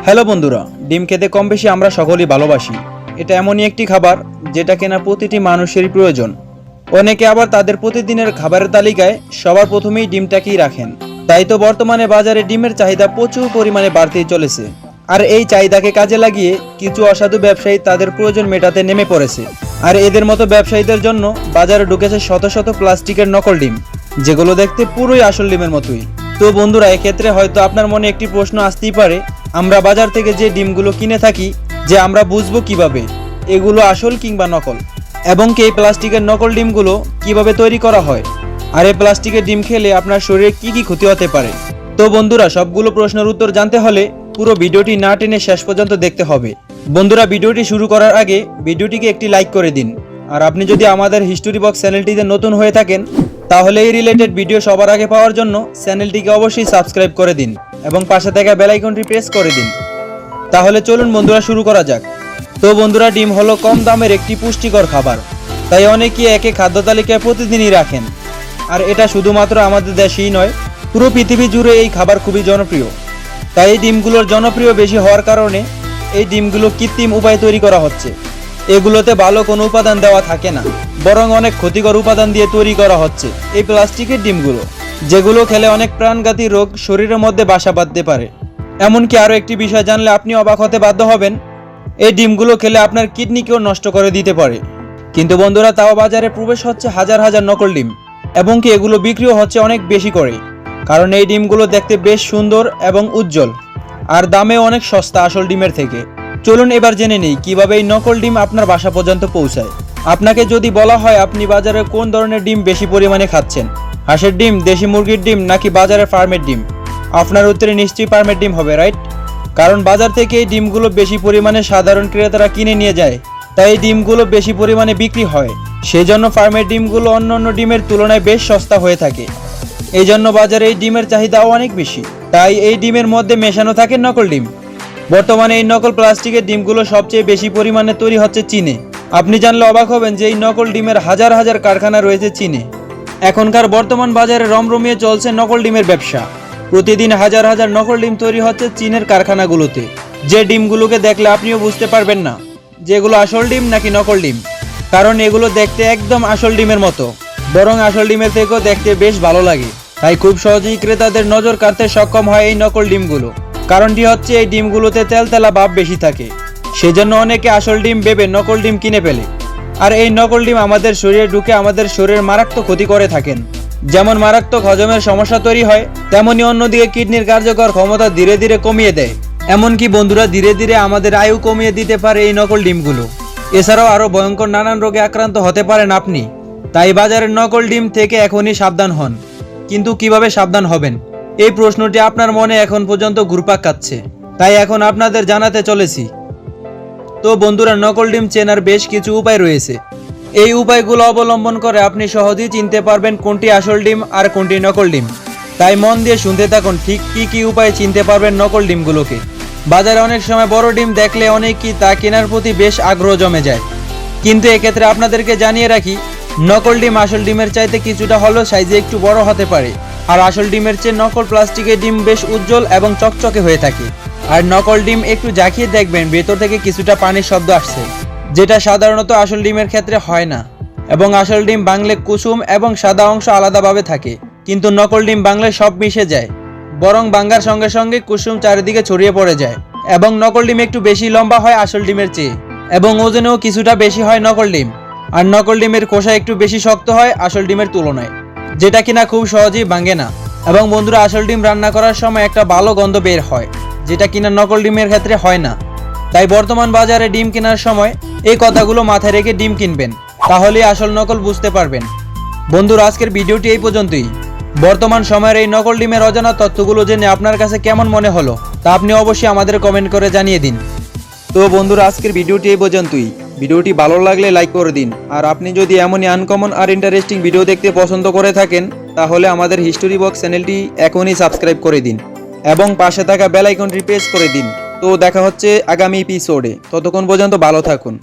Hello বন্ধুরা, ডিম খেতে কম বেশি আমরা সকলেই ভালোবাসি। এটা এমনই একটি খাবার যেটা কেনা প্রতিটি মানুষেরই প্রয়োজন। অনেকে আবার তাদের প্রতিদিনের খাবারের তালিকায় সবার প্রথমেই ডিমটাকেই রাখেন। তাই তো বর্তমানে বাজারে ডিমের চাহিদা প্রচুর পরিমাণে বাড়তেই চলেছে। আর এই চাহিদাকে কাজে লাগিয়ে কিছু অসাধু ব্যবসায়ী তাদের প্রয়োজন মেটাতে নেমে পড়েছে। আর এদের মতো ব্যবসায়ীদের জন্য বাজারে ঢুকেছে শত শত প্লাস্টিকের নকল ডিম, যেগুলো দেখতে পুরোই আসল ডিমের মতোই। তো বন্ধুরা, এক্ষেত্রে হয়তো আপনার মনে একটি প্রশ্ন আসতেই পারে, আমরা বাজার থেকে যে ডিমগুলো কিনে থাকি, যে আমরা বুঝবো কিভাবে এগুলো আসল কিংবা নকল, এবং এই প্লাস্টিকের নকল ডিমগুলো কিভাবে তৈরি করা হয়, আর এই প্লাস্টিকের ডিম খেলে আপনার শরীরে কি কি ক্ষতি হতে পারে। তো বন্ধুরা, সবগুলো প্রশ্নের উত্তর জানতে হলে পুরো ভিডিওটি না টেনে শেষ পর্যন্ত দেখতে হবে। বন্ধুরা, ভিডিওটি শুরু করার আগে ভিডিওটিকে একটি লাইক করে দিন। আর আপনি যদি আমাদের হিস্টোরি বক্স চ্যানেলটিতে নতুন হয়ে থাকেন, তাহলে এই রিলেটেড ভিডিও সবার আগে পাওয়ার জন্য চ্যানেলটিকে অবশ্যই সাবস্ক্রাইব করে দিন এবং পাশে থাকা বেল আইকনটি প্রেস করে দিন। তাহলে চলুন বন্ধুরা, শুরু করা যাক। তো বন্ধুরা, ডিম হলো কম দামের একটি পুষ্টিকর খাবার, তাই অনেকেই একে খাদ্য তালিকায় প্রতিদিনই রাখেন। আর এটা শুধুমাত্র আমাদের দেশেই নয়, পুরো পৃথিবী জুড়ে এই খাবার খুবই জনপ্রিয়। তাই এই ডিমগুলোর জনপ্রিয় বেশি হওয়ার কারণে এই ডিমগুলো কৃত্রিম উপায়ে তৈরি করা হচ্ছে। এগুলোতে ভালো কোনো উপাদান দেওয়া থাকে না, বরং অনেক ক্ষতিকর উপাদান দিয়ে তৈরি করা হচ্ছে এই প্লাস্টিকের ডিমগুলো, যেগুলো খেলে অনেক প্রাণঘাতী রোগ শরীরের মধ্যে বাসা বাঁধতে পারে। এমনকি আরও একটি বিষয় জানলে আপনি অবাক হতে বাধ্য হবেন, এই ডিমগুলো খেলে আপনার কিডনিকেও নষ্ট করে দিতে পারে। কিন্তু বন্ধুরা, তাও বাজারে প্রবেশ হচ্ছে হাজার হাজার নকল ডিম, এবং কি এগুলো বিক্রিও হচ্ছে অনেক বেশি করে, কারণ এই ডিমগুলো দেখতে বেশ সুন্দর এবং উজ্জ্বল, আর দামেও অনেক সস্তা আসল ডিমের থেকে। চলুন এবার জেনে নেই কিভাবে এই নকল ডিম আপনার বাসা পর্যন্ত পৌঁছায়। আপনাকে যদি বলা হয় আপনি বাজারে কোন ধরনের ডিম বেশি পরিমাণে খাচ্ছেন, হাঁসের ডিম, দেশি মুরগির ডিম নাকি বাজারে ফার্মের ডিম, আপনার উত্তরে নিশ্চয়ই ফার্মের ডিম হবে, রাইট? কারণ বাজার থেকে এই ডিমগুলো বেশি পরিমাণে সাধারণ ক্রেতারা কিনে নিয়ে যায়, তাই এই ডিমগুলো বেশি পরিমাণে বিক্রি হয়। সেই জন্য ফার্মের ডিমগুলো অন্যান্য ডিমের তুলনায় বেশ সস্তা হয়ে থাকে। এই জন্য বাজারে এই ডিমের চাহিদাও অনেক বেশি, তাই এই ডিমের মধ্যে মেশানো থাকে নকল ডিম। বর্তমানে এই নকল প্লাস্টিকের ডিমগুলো সবচেয়ে বেশি পরিমাণে তৈরি হচ্ছে চীনে। আপনি জানলে অবাক হবেন যে এই নকল ডিমের হাজার হাজার কারখানা রয়েছে চীনে। এখনকার বর্তমান বাজারে রমরমিয়ে চলছে নকল ডিমের ব্যবসা। প্রতিদিন হাজার হাজার নকল ডিম তৈরি হচ্ছে চীনের কারখানাগুলোতে, যে ডিমগুলোকে দেখলে আপনিও বুঝতে পারবেন না যে এগুলো আসল ডিম নাকি নকল ডিম, কারণ এগুলো দেখতে একদম আসল ডিমের মতো, বরং আসল ডিমের থেকেও দেখতে বেশ ভালো লাগে। তাই খুব সহজেই ক্রেতাদের নজর কাড়তে সক্ষম হয় এই নকল ডিমগুলো। কারণটি হচ্ছে এই ডিমগুলোতে তেলতেলা ভাব বেশি থাকে, সেজন্য অনেকে আসল ডিম ভেবে নকল ডিম কিনে ফেলে। আর এই নকল ডিম আমাদের শরীরে ঢুকে আমাদের শরীরের মারাত্মক ক্ষতি করে থাকেন। যেমন মারাত্মক হজমের সমস্যা তৈরি হয়, তেমনি অন্যদিকে কিডনির কার্যকর ক্ষমতা ধীরে ধীরে কমিয়ে দেয়। এমনকি বন্ধুরা, ধীরে ধীরে আমাদের আয়ু কমিয়ে দিতে পারে এই নকল ডিমগুলো। এছাড়াও আরও ভয়ঙ্কর নানান রোগে আক্রান্ত হতে পারেন আপনি। তাই বাজারের নকল ডিম থেকে এখনই সাবধান হন। কিন্তু কিভাবে সাবধান হবেন, এই প্রশ্নটি আপনার মনে এখন পর্যন্ত ঘুরপাক খাচ্ছে, তাই এখন আপনাদের জানাতে চলেছি। তো বন্ধুরা, নকল ডিম চেনার বেশ কিছু উপায় রয়েছে। এই উপায়গুলো অবলম্বন করে আপনি সহজেই চিনতে পারবেন কোনটি আসল ডিম আর কোনটি নকল ডিম। তাই মন দিয়ে শুনতে থাকুন, ঠিক কি উপায়ে চিনতে পারবেন নকল ডিমগুলোকে। বাজারে অনেক সময় বড় ডিম দেখলে অনেকেই তা কেনার প্রতি বেশ আগ্রহ জমে যায়, কিন্তু এক্ষেত্রে আপনাদেরকে জানিয়ে রাখি, নকল ডিম আসল ডিমের চাইতে কিছুটা হলেও সাইজে একটু বড় হতে পারে। আর আসল ডিমের চেয়ে নকল প্লাস্টিকের ডিম বেশ উজ্জ্বল এবং চকচকে হয়ে থাকে। আর নকল ডিম একটু জাকিয়ে দেখবেন ভেতর থেকে কিছুটা পানির শব্দ আসছে, যেটা সাধারণত আসল ডিমের ক্ষেত্রে হয় না। এবং আসল ডিম বাংলে কুসুম এবং সাদা অংশ আলাদাভাবে থাকে, কিন্তু নকল ডিম বাংলে সব মিশে যায়, বরং বাঙ্গার সঙ্গে সঙ্গে কুসুম চারিদিকে ছড়িয়ে পড়ে যায়। এবং নকল ডিম একটু বেশি লম্বা হয় আসল ডিমের চেয়ে, এবং ওজনেও কিছুটা বেশি হয় নকল ডিম। আর নকল ডিমের খোসা একটু বেশি শক্ত হয় আসল ডিমের তুলনায়, যেটা কিনা খুব সহজেই ভাঙে না। এবং বন্ধুরা, আসল ডিম রান্না করার সময় একটা ভালো গন্ধ বের হয়, যেটা কিনা নকল ডিমের ক্ষেত্রে হয় না। তাই বর্তমান বাজারে ডিম কেনার সময় এই কথাগুলো মাথায় রেখে ডিম কিনবেন, তাহলেই আসল নকল বুঝতে পারবেন। বন্ধুরা, আজকের ভিডিওটি এই পর্যন্তই। বর্তমান সময়ের এই নকল ডিমের অজানা তথ্যগুলো জেনে আপনার কাছে কেমন মনে হলো তা আপনি অবশ্যই আমাদের কমেন্ট করে জানিয়ে দিন। তো বন্ধুরা, আজকের ভিডিওটি এই পর্যন্তই। ভিডিওটি ভালো লাগলে লাইক করে দিন। আর আপনি যদি এমনই আনকমন আর ইন্টারেস্টিং ভিডিও দেখতে পছন্দ করে থাকেন, তাহলে আমাদের হিস্টোরি বক্স চ্যানেলটি এখনই সাবস্ক্রাইব করে দিন এবং পাশে থাকা বেল আইকনটি প্রেস করে দিন। তো দেখা হচ্ছে আগামী এপিসোডে। ততক্ষণ পর্যন্ত ভালো থাকুন।